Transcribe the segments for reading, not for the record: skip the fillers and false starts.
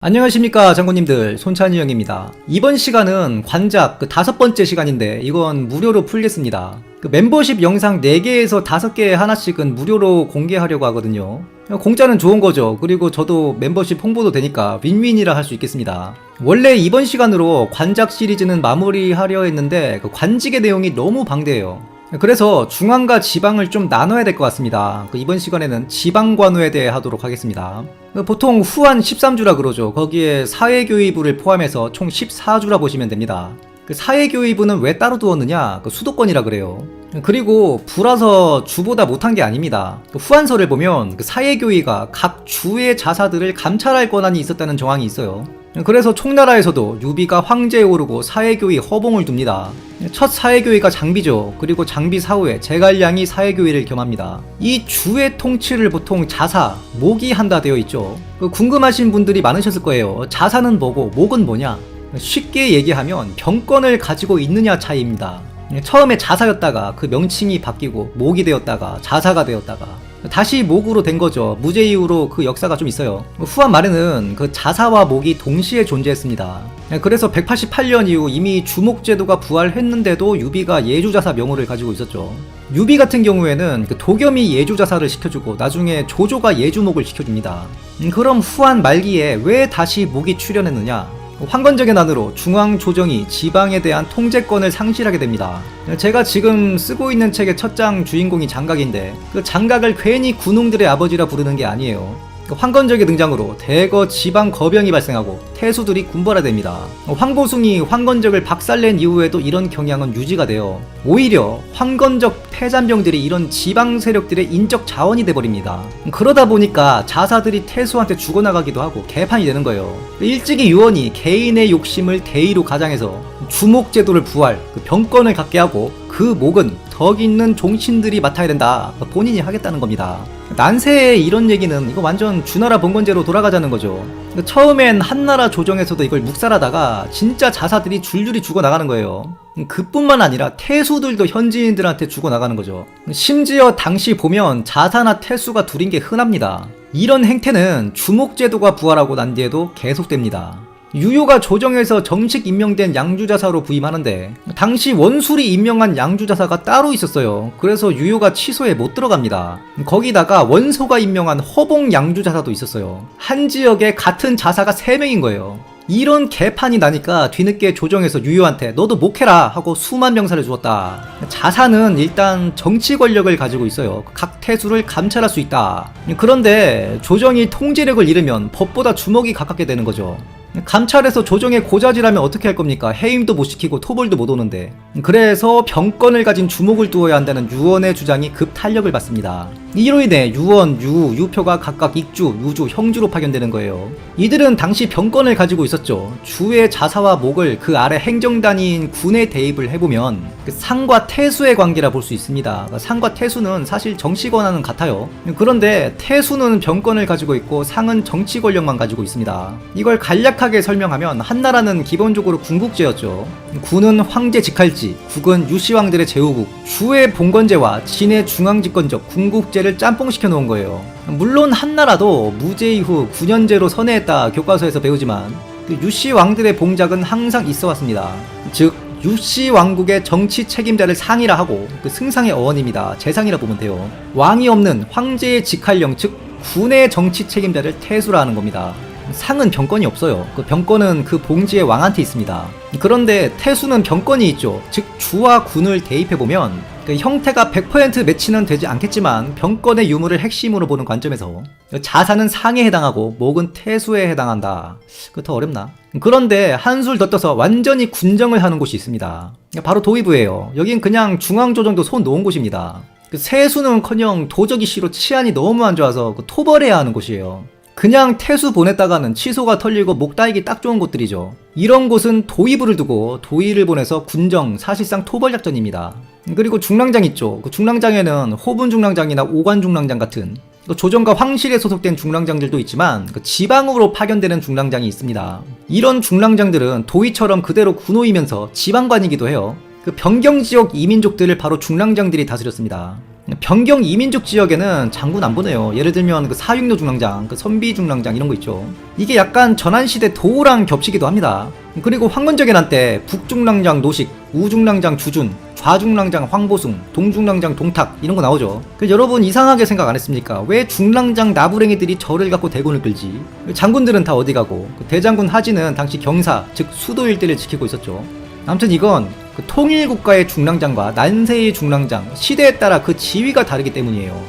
안녕하십니까 장군님들, 손찬이 형입니다. 이번 시간은 관작 5번째 시간인데 이건 무료로 풀겠습니다. 멤버십 영상 4개에서 5개 하나씩은 무료로 공개하려고 하거든요. 공짜는 좋은 거죠. 그리고 저도 멤버십 홍보도 되니까 윈윈이라 할 수 있겠습니다. 원래 이번 시간으로 관작 시리즈는 마무리하려 했는데 관직의 내용이 너무 방대해요. 그래서 중앙과 지방을 좀 나눠야 될 것 같습니다. 이번 시간에는 지방관우에 대해 하도록 하겠습니다. 보통 후한 13주라 그러죠. 거기에 사회교위부를 포함해서 총 14주라 보시면 됩니다. 사회교위부는 왜 따로 두었느냐? 수도권이라 그래요. 그리고 부라서 주보다 못한 게 아닙니다. 후한서를 보면 사회교위가 각 주의 자사들을 감찰할 권한이 있었다는 정황이 있어요. 그래서 총나라에서도 유비가 황제에 오르고 사회교위 허봉을 둡니다. 첫 사회교위가 장비죠. 그리고 장비 사후에 제갈량이 사회교위를 겸합니다. 이 주의 통치를 보통 자사, 목이 한다 되어 있죠. 궁금하신 분들이 많으셨을 거예요. 자사는 뭐고 목은 뭐냐? 쉽게 얘기하면 병권을 가지고 있느냐 차이입니다. 처음에 자사였다가 그 명칭이 바뀌고 목이 되었다가 자사가 되었다가 다시 목으로 된 거죠. 무제 이후로 그 역사가 좀 있어요. 후한 말에는 그 자사와 목이 동시에 존재했습니다. 그래서 188년 이후 이미 주목제도가 부활했는데도 유비가 예주자사 명호를 가지고 있었죠. 유비 같은 경우에는 도겸이 예주자사를 시켜주고 나중에 조조가 예주목을 시켜줍니다. 그럼 후한 말기에 왜 다시 목이 출현했느냐? 황건적의 난으로 중앙조정이 지방에 대한 통제권을 상실하게 됩니다. 제가 지금 쓰고 있는 책의 첫 장 주인공이 장각인데 그 장각을 괜히 군웅들의 아버지라 부르는 게 아니에요. 황건적의 등장으로 대거 지방 거병이 발생하고 태수들이 군벌화됩니다. 황보숭이 황건적을 박살낸 이후에도 이런 경향은 유지가 돼요. 오히려 황건적 패잔병들이 이런 지방 세력들의 인적 자원이 돼버립니다. 그러다 보니까 자사들이 태수한테 죽어나가기도 하고 개판이 되는 거예요. 일찍이 유언이 개인의 욕심을 대의로 가장해서 주목제도를 부활, 병권을 갖게 하고 그 목은 덕 있는 종신들이 맡아야 된다. 본인이 하겠다는 겁니다. 난세의 이런 얘기는 이거 완전 주나라 봉건제로 돌아가자는 거죠. 처음엔 한나라 조정에서도 이걸 묵살하다가 진짜 자사들이 줄줄이 죽어나가는 거예요. 그뿐만 아니라 태수들도 현지인들한테 죽어나가는 거죠. 심지어 당시 보면 자사나 태수가 둘인 게 흔합니다. 이런 행태는 주목제도가 부활하고 난 뒤에도 계속됩니다. 유효가 조정에서 정식 임명된 양주자사로 부임하는데 당시 원술이 임명한 양주자사가 따로 있었어요. 그래서 유효가 취소에 못 들어갑니다. 거기다가 원소가 임명한 허봉 양주자사도 있었어요. 한 지역에 같은 자사가 3명인 거예요. 이런 개판이 나니까 뒤늦게 조정에서 유효한테 너도 목해라 하고 수만 병사를 주었다. 자사는 일단 정치 권력을 가지고 있어요. 각 태수를 감찰할 수 있다. 그런데 조정이 통제력을 잃으면 법보다 주먹이 가깝게 되는 거죠. 감찰해서 조정에 고자질하면 어떻게 할 겁니까? 해임도 못 시키고 토벌도 못 오는데. 그래서 병권을 가진 주목을 두어야 한다는 유언의 주장이 급 탄력을 받습니다. 이로 인해 유언, 유표가 각각 익주, 유주, 형주로 파견되는 거예요. 이들은 당시 병권을 가지고 있었죠. 주의 자사와 목을 그 아래 행정단위인 군에 대입을 해보면 상과 태수의 관계라 볼 수 있습니다. 상과 태수는 사실 정치 권한은 같아요. 그런데 태수는 병권을 가지고 있고 상은 정치 권력만 가지고 있습니다. 이걸 간략하게 설명하면 한나라는 기본적으로 군국제였죠. 군은 황제 직할지, 국은 유시왕들의 제후국, 주의 봉건제와 진의 중앙집권적 군국제를 짬뽕시켜 놓은 거예요. 물론 한나라도 무제 이후 9년제로 선회했다 교과서에서 배우지만 유시왕들의 봉작은 항상 있어 왔습니다. 즉 유시왕국의 정치 책임자를 상이라 하고 승상의 어원입니다. 재상이라 보면 돼요. 왕이 없는 황제의 직할령 즉 군의 정치 책임자를 태수라 하는 겁니다. 상은 병권이 없어요. 그 병권은 그 봉지의 왕한테 있습니다. 그런데 태수는 병권이 있죠. 즉 주와 군을 대입해보면 그 형태가 100% 매치는 되지 않겠지만 병권의 유무를 핵심으로 보는 관점에서 자사는 상에 해당하고 목은 태수에 해당한다. 그 더 어렵나? 그런데 한술 더 떠서 완전히 군정을 하는 곳이 있습니다. 바로 도의부예요. 여긴 그냥 중앙조정도 손 놓은 곳입니다. 세수는커녕 도적이 싫어 치안이 너무 안 좋아서 토벌해야 하는 곳이에요. 그냥 태수 보냈다가는 취소가 털리고 목 따이기 딱 좋은 곳들이죠. 이런 곳은 도의부를 두고 도의를 보내서 군정, 사실상 토벌작전입니다. 그리고 중랑장 있죠. 그 중랑장에는 호분중랑장이나 오관중랑장 같은 조정과 황실에 소속된 중랑장들도 있지만 지방으로 파견되는 중랑장이 있습니다. 이런 중랑장들은 도의처럼 그대로 군호이면서 지방관이기도 해요. 그 변경지역 이민족들을 바로 중랑장들이 다스렸습니다. 변경 이민족 지역에는 장군 안 보내요. 예를 들면 그 사육로 중랑장, 그 선비 중랑장 이런 거 있죠. 이게 약간 전한시대 도랑 겹치기도 합니다. 그리고 황건적의 때 북중랑장 노식, 우중랑장 주준, 좌중랑장 황보숭, 동중랑장 동탁 이런 거 나오죠. 여러분 이상하게 생각 안 했습니까? 왜 중랑장 나부랭이들이 저를 갖고 대군을 끌지? 장군들은 다 어디 가고 대장군 하진은 당시 경사, 즉 수도 일대를 지키고 있었죠. 아무튼 이건 통일국가의 중랑장과 난세의 중랑장, 시대에 따라 그 지위가 다르기 때문이에요.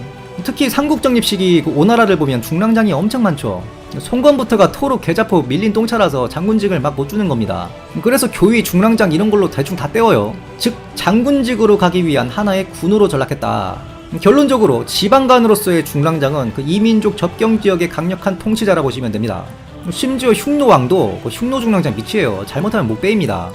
특히 삼국정립 시기 오나라를 보면 중랑장이 엄청 많죠. 송건부터가 토로 계자포 밀린 똥차라서 장군직을 막 못 주는 겁니다. 그래서 교위 중랑장 이런 걸로 대충 다 떼워요. 즉 장군직으로 가기 위한 하나의 군으로 전락했다. 결론적으로 지방관으로서의 중랑장은 그 이민족 접경지역의 강력한 통치자라 보시면 됩니다. 심지어 흉노왕도 흉노 중랑장 밑이에요. 잘못하면 못 베입니다.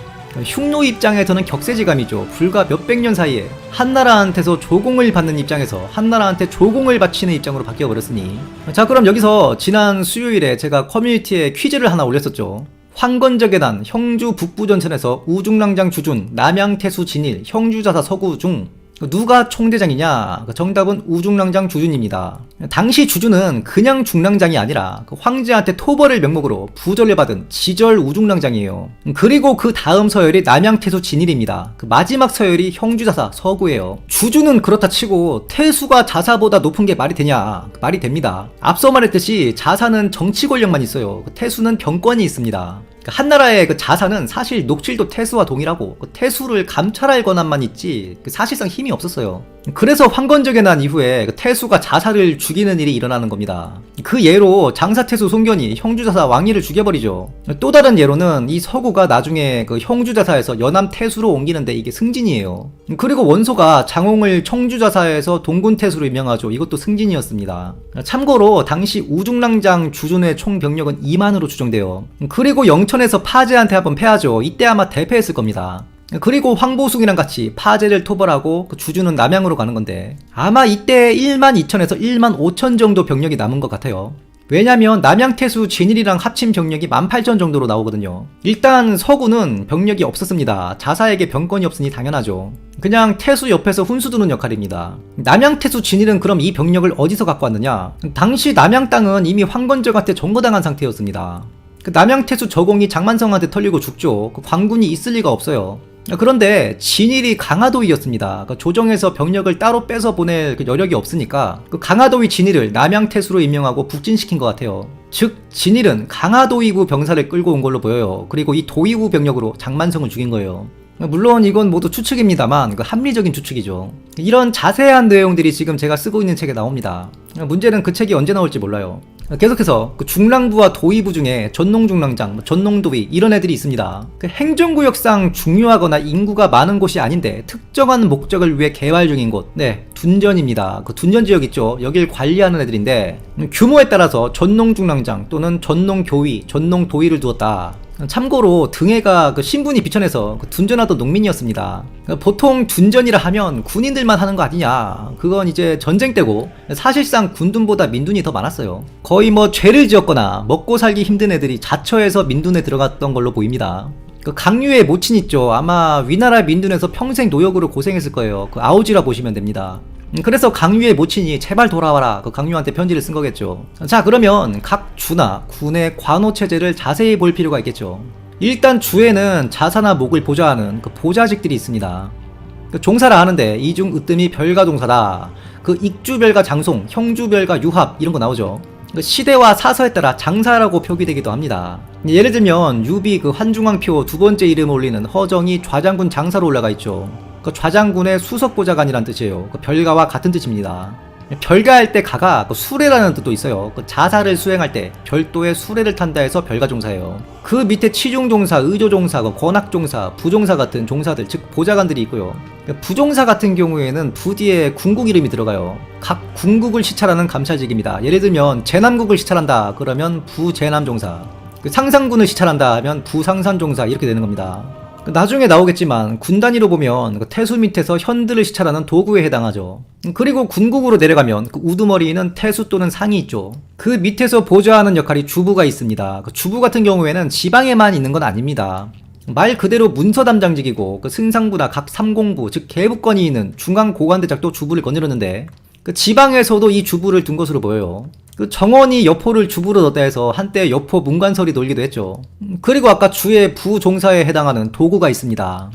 흉노 입장에서는 격세지감이죠. 불과 몇백 년 사이에 한나라한테서 조공을 받는 입장에서 한나라한테 조공을 바치는 입장으로 바뀌어버렸으니, 자 그럼 여기서 지난 수요일에 제가 커뮤니티에 퀴즈를 하나 올렸었죠. 황건적의 단 형주 북부전선에서 우중랑장 주준, 남양태수 진일, 형주자사 서구 중 누가 총대장이냐? 정답은 우중랑장 주준입니다. 당시 주준은 그냥 중랑장이 아니라 황제한테 토벌을 명목으로 부절을 받은 지절 우중랑장이에요. 그리고 그 다음 서열이 남양태수 진일입니다. 그 마지막 서열이 형주자사 서구예요. 주준은 그렇다 치고 태수가 자사보다 높은 게 말이 되냐? 말이 됩니다. 앞서 말했듯이 자사는 정치 권력만 있어요. 태수는 병권이 있습니다. 한나라의 그 자사는 사실 녹칠도 태수와 동일하고 태수를 감찰할 권한만 있지 사실상 힘이 없었어요. 그래서 황건적의 난 이후에 태수가 자사를 죽이는 일이 일어나는 겁니다. 그 예로 장사태수 송견이 형주자사 왕위를 죽여버리죠. 또 다른 예로는 이 서구가 나중에 그 형주자사에서 연암태수로 옮기는데 이게 승진이에요. 그리고 원소가 장홍을 청주자사에서 동군태수로 임명하죠. 이것도 승진이었습니다. 참고로 당시 우중랑장 주준의 총 병력은 2만으로 추정돼요. 그리고 영천에서 파제한테 한번 패하죠. 이때 아마 대패했을 겁니다. 그리고 황보숭이랑 같이 파제를 토벌하고 주준은 남양으로 가는 건데 아마 이때 1만 2천에서 1만 5천 정도 병력이 남은 것 같아요. 왜냐면 남양태수 진일이랑 합친 병력이 18,000 정도로 나오거든요. 일단 서구는 병력이 없었습니다. 자사에게 병권이 없으니 당연하죠. 그냥 태수 옆에서 훈수 두는 역할입니다. 남양태수 진일은 그럼 이 병력을 어디서 갖고 왔느냐? 당시 남양 땅은 이미 황건적한테 점거당한 상태였습니다. 남양태수 저공이 장만성한테 털리고 죽죠. 관군이 있을 리가 없어요. 그런데 진일이 강화도위였습니다. 조정에서 병력을 따로 빼서 보낼 여력이 없으니까 강화도위 진일을 남양태수로 임명하고 북진시킨 것 같아요. 즉 진일은 강화도위구 병사를 끌고 온 걸로 보여요. 그리고 이 도위구 병력으로 장만성을 죽인 거예요. 물론 이건 모두 추측입니다만 합리적인 추측이죠. 이런 자세한 내용들이 지금 제가 쓰고 있는 책에 나옵니다. 문제는 그 책이 언제 나올지 몰라요. 계속해서 중랑부와 도위부 중에 전농중랑장, 전농도위 이런 애들이 있습니다. 행정구역상 중요하거나 인구가 많은 곳이 아닌데 특정한 목적을 위해 개발 중인 곳, 네 둔전입니다. 둔전 지역 있죠. 여길 관리하는 애들인데 규모에 따라서 전농중랑장 또는 전농교위, 전농도위를 두었다. 참고로 등해가 신분이 비천해서 둔전하던 농민이었습니다. 보통 둔전이라 하면 군인들만 하는 거 아니냐. 그건 이제 전쟁 때고 사실상 군둔보다 민둔이 더 많았어요. 거의 죄를 지었거나 먹고 살기 힘든 애들이 자처해서 민둔에 들어갔던 걸로 보입니다. 강유의 모친 있죠. 아마 위나라 민둔에서 평생 노역으로 고생했을 거예요. 아오지라 보시면 됩니다. 그래서 강유의 모친이 제발 돌아와라 강유한테 편지를 쓴 거겠죠. 자 그러면 각 주나 군의 관호체제를 자세히 볼 필요가 있겠죠. 일단 주에는 자사나 목을 보좌하는 보좌직들이 있습니다. 종사를 하는데 이 중 으뜸이 별가종사다. 익주별가 장송, 형주별가 유합 이런 거 나오죠. 시대와 사서에 따라 장사라고 표기되기도 합니다. 예를 들면 유비 환중왕표 두 번째 이름 올리는 허정이 좌장군 장사로 올라가 있죠. 좌장군의 수석보좌관이란 뜻이에요. 별가와 같은 뜻입니다. 별가할 때 가가 수레라는 뜻도 있어요. 자사를 수행할 때 별도의 수레를 탄다 해서 별가종사예요. 그 밑에 치중종사, 의조종사, 권학종사, 부종사 같은 종사들 즉 보좌관들이 있고요. 부종사 같은 경우에는 부뒤에 군국 이름이 들어가요. 각 군국을 시찰하는 감찰직입니다. 예를 들면 제남국을 시찰한다 그러면 부제남종사, 상산군을 시찰한다 하면 부상산종사 이렇게 되는 겁니다. 나중에 나오겠지만 군 단위로 보면 태수 밑에서 현들을 시찰하는 도구에 해당하죠. 그리고 군국으로 내려가면 우두머리에는 태수 또는 상이 있죠. 그 밑에서 보좌하는 역할이 주부가 있습니다. 주부 같은 경우에는 지방에만 있는 건 아닙니다. 말 그대로 문서 담당직이고 그 승상부나 각 3공부 즉 계부권이 있는 중앙 고관대작도 주부를 거느렸는데 그 지방에서도 이 주부를 둔 것으로 보여요. 그 정원이 여포를 주부로 넣었다 해서 한때 여포 문관설이 돌기도 했죠. 그리고 아까 주의 부종사에 해당하는 도구가 있습니다.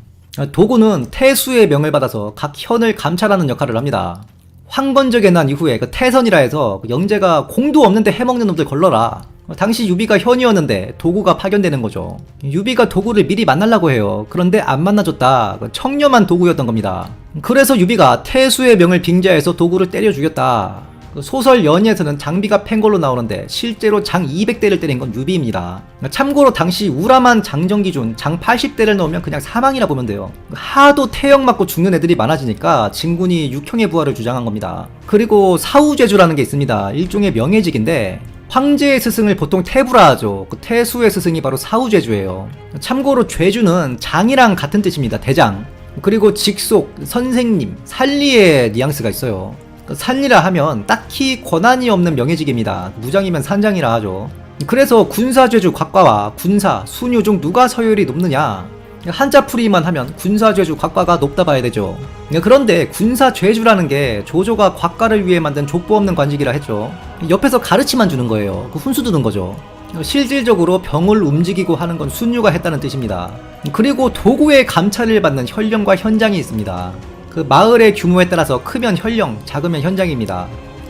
도구는 태수의 명을 받아서 각 현을 감찰하는 역할을 합니다. 황건적에 난 이후에 그 태선이라 해서 영재가 공도 없는데 해먹는 놈들 걸러라. 당시 유비가 현이었는데 도구가 파견되는 거죠. 유비가 도구를 미리 만나려고 해요. 그런데 안 만나줬다. 청렴한 도구였던 겁니다. 그래서 유비가 태수의 명을 빙자해서 도구를 때려 죽였다. 소설 연희에서는 장비가 팬 걸로 나오는데 실제로 장 200대를 때린 건 유비입니다. 참고로 당시 우람한 장정 기준 장 80대를 넣으면 그냥 사망이라 보면 돼요. 하도 태형 맞고 죽는 애들이 많아지니까 진군이 육형의 부활을 주장한 겁니다. 그리고 사후죄주라는 게 있습니다. 일종의 명예직인데 황제의 스승을 보통 태부라 하죠. 그 태수의 스승이 바로 사후죄주예요. 참고로 죄주는 장이랑 같은 뜻입니다. 대장. 그리고 직속, 선생님, 살리의 뉘앙스가 있어요. 산리라 하면 딱히 권한이 없는 명예직입니다. 무장이면 산장이라 하죠. 그래서 군사죄주 곽과와 군사, 순유 중 누가 서열이 높느냐? 한자풀이만 하면 군사죄주 곽과가 높다 봐야 되죠. 그런데 군사죄주라는 게 조조가 곽과를 위해 만든 족보 없는 관직이라 했죠. 옆에서 가르치만 주는 거예요. 훈수 두는 거죠. 실질적으로 병을 움직이고 하는 건 순유가 했다는 뜻입니다. 그리고 도구의 감찰을 받는 현령과 현장이 있습니다. 그 마을의 규모에 따라서 크면 현령, 작으면 현장입니다.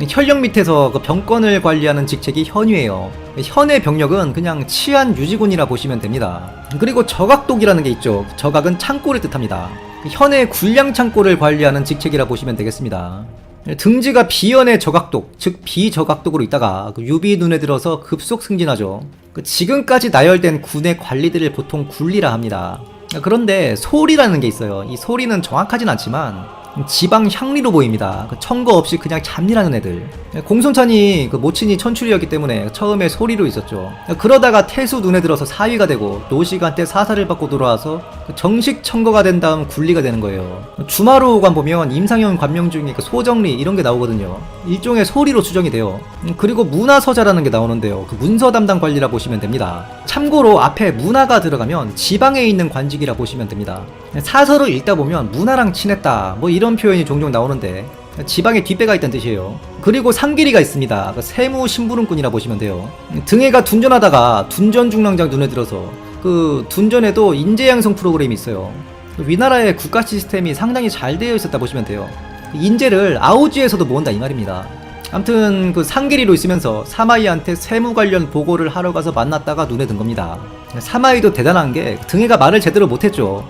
현령 밑에서 그 병권을 관리하는 직책이 현위예요. 현의 병력은 그냥 치안 유지군이라 보시면 됩니다. 그리고 적악독이라는 게 있죠. 적악은 창고를 뜻합니다. 현의 군량 창고를 관리하는 직책이라 보시면 되겠습니다. 등지가 비현의 적악독, 즉 비적악독으로 있다가 그 유비 눈에 들어서 급속 승진하죠. 지금까지 나열된 군의 관리들을 보통 굴리라 합니다. 그런데 소리라는 게 있어요. 이 소리는 정확하진 않지만 지방 향리로 보입니다. 청거 없이 그냥 잡일하는 애들. 공손찬이 그 모친이 천출이었기 때문에 처음에 소리로 있었죠. 그러다가 태수 눈에 들어서 사위가 되고 노시간 때 사사를 받고 돌아와서 정식 청거가 된 다음 굴리가 되는 거예요. 주마로관 보면 임상현 관명 중에 그 소정리 이런 게 나오거든요. 일종의 소리로 추정이 돼요. 그리고 문화서자라는 게 나오는데요. 그 문서 담당 관리라 보시면 됩니다. 참고로 앞에 문화가 들어가면 지방에 있는 관직이라 보시면 됩니다. 사설을 읽다 보면 문화랑 친했다 뭐 이런 표현이 종종 나오는데 지방에 뒷배가 있다는 뜻이에요. 그리고 상길이가 있습니다. 세무 심부름꾼이라 보시면 돼요. 등해가 둔전하다가 둔전중랑장 눈에 들어서 그 둔전에도 인재양성 프로그램이 있어요. 위나라의 국가 시스템이 상당히 잘 되어 있었다 보시면 돼요. 인재를 아오지에서도 모은다 이 말입니다. 아무튼 그 상길이로 있으면서 사마이한테 세무 관련 보고를 하러 가서 만났다가 눈에 든 겁니다. 사마이도 대단한 게 등해가 말을 제대로 못했죠.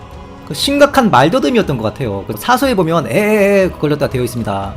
심각한 말더듬이었던 것 같아요. 사서에 보면 에에에 걸렸다 되어 있습니다.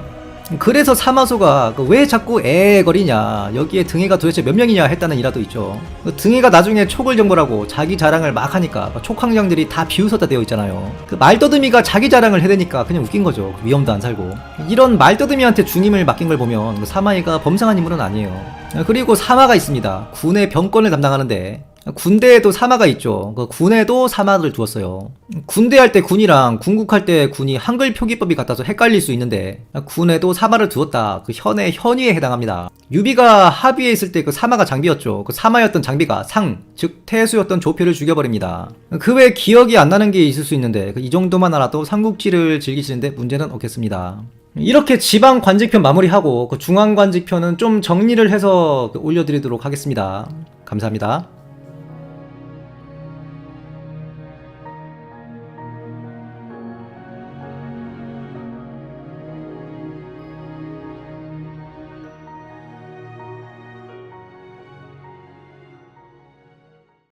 그래서 사마소가 왜 자꾸 에에 거리냐, 여기에 등해가 도대체 몇 명이냐 했다는 일화도 있죠. 등해가 나중에 촉을 정벌하고 자기 자랑을 막 하니까 촉황장들이 다 비웃었다 되어 있잖아요. 말더듬이가 자기 자랑을 해대니까 그냥 웃긴 거죠. 위험도 안 살고. 이런 말더듬이한테 중임을 맡긴 걸 보면 사마이가 범상한 인물은 아니에요. 그리고 사마가 있습니다. 군의 병권을 담당하는데 군대에도 사마가 있죠. 그 군에도 사마를 두었어요. 군대 할 때 군이랑 군국할 때 군이 한글 표기법이 같아서 헷갈릴 수 있는데 군에도 사마를 두었다. 그 현의 현위에 해당합니다. 유비가 합의에 있을 때 그 사마가 장비였죠. 그 사마였던 장비가 상, 즉 태수였던 조표를 죽여버립니다. 그 외에 기억이 안 나는 게 있을 수 있는데 이 정도만 알아도 삼국지를 즐기시는데 문제는 없겠습니다. 이렇게 지방 관직편 마무리하고 그 중앙 관직편은 좀 정리를 해서 올려드리도록 하겠습니다. 감사합니다.